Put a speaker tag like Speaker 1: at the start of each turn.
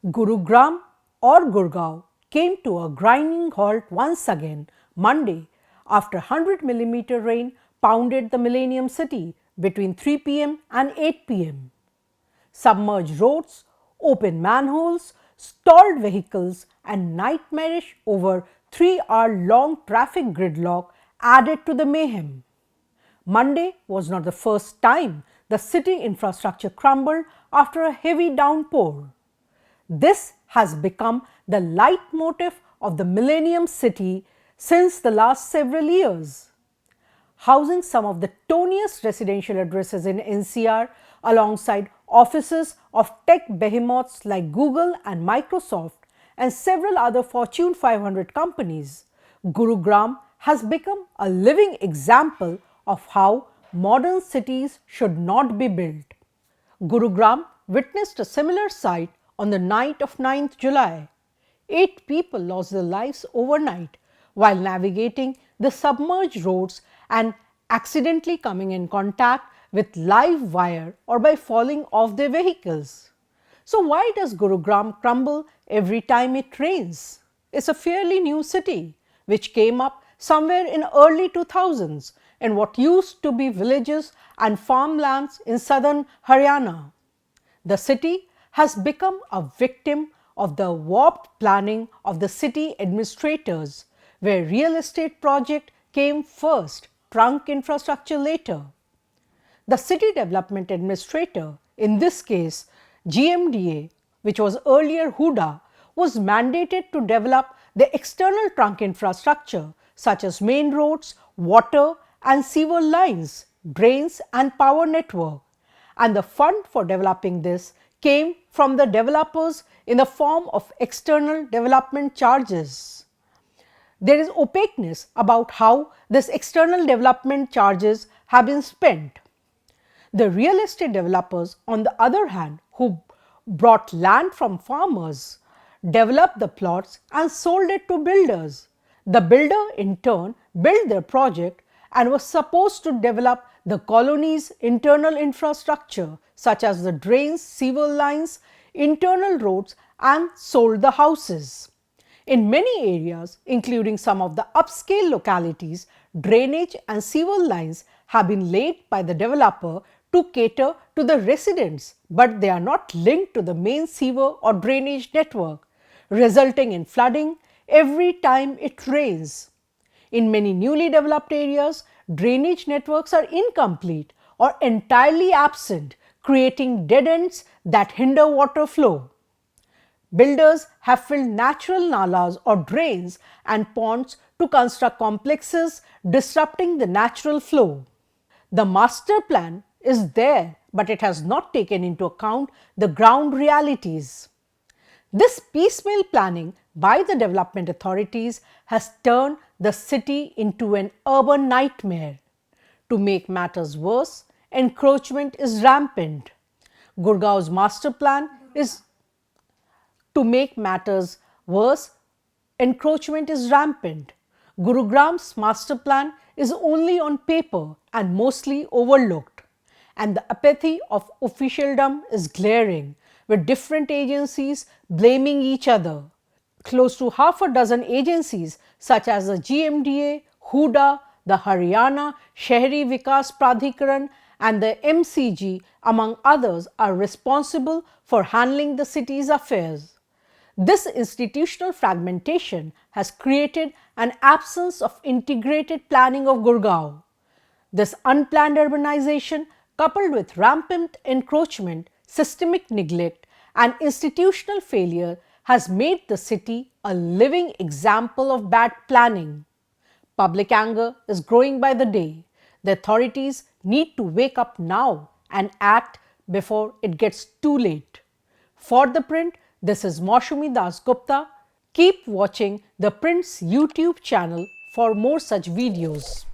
Speaker 1: Gurugram or Gurgaon came to a grinding halt once again Monday after 100 mm rain pounded the Millennium City between 3 p.m. and 8 p.m. Submerged roads, open manholes, stalled vehicles and nightmarish over 3-hour-long traffic gridlock added to the mayhem. Monday was not the first time the city infrastructure crumbled after a heavy downpour. This has become the leitmotif of the Millennium City since the last several years. Housing some of the toniest residential addresses in NCR alongside offices of tech behemoths like Google and Microsoft and several other Fortune 500 companies, Gurugram has become a living example of how modern cities should not be built. Gurugram witnessed a similar sight on the night of 9th July. 8 people lost their lives overnight while navigating the submerged roads and accidentally coming in contact with live wire or by falling off their vehicles. So why does Gurugram crumble every time it rains? It's a fairly new city which came up somewhere in early 2000s in what used to be villages and farmlands in southern Haryana. The city has become a victim of the warped planning of the city administrators, where real estate project came first, trunk infrastructure later. The city development administrator, in this case GMDA, which was earlier Huda, was mandated to develop the external trunk infrastructure such as main roads, water and sewer lines, drains and power network. And the fund for developing this came from the developers in the form of external development charges. There is opaqueness about how this external development charges have been spent. The real estate developers, on the other hand, who brought land from farmers, developed the plots and sold it to builders. The builder in turn built their project and was supposed to develop the colony's internal infrastructure such as the drains, sewer lines, internal roads and sold the houses. In many areas, including some of the upscale localities, drainage and sewer lines have been laid by the developer to cater to the residents, but they are not linked to the main sewer or drainage network, resulting in flooding every time it rains. In many newly developed areas, drainage networks are incomplete or entirely absent, creating dead ends that hinder water flow. Builders have filled natural nalas or drains and ponds to construct complexes, disrupting the natural flow. The master plan is there, but it has not taken into account the ground realities. This piecemeal planning by the development authorities has turned the city into an urban nightmare. To make matters worse, encroachment is rampant. Gurgaon's master plan is to make matters worse, encroachment is rampant. Gurugram's master plan is only on paper and mostly overlooked. And the apathy of officialdom is glaring, with different agencies blaming each other. Close to half a dozen agencies such as the GMDA, Huda, the Haryana Shehri Vikas Pradhikaran and the MCG, among others, are responsible for handling the city's affairs. This institutional fragmentation has created an absence of integrated planning of Gurgaon. This unplanned urbanization, coupled with rampant encroachment, systemic neglect and institutional failure, has made the city a living example of bad planning. Public anger is growing by the day. The authorities need to wake up now and act before it gets too late. For ThePrint, this is Moushumi Das Gupta. Keep watching ThePrint's YouTube channel for more such videos.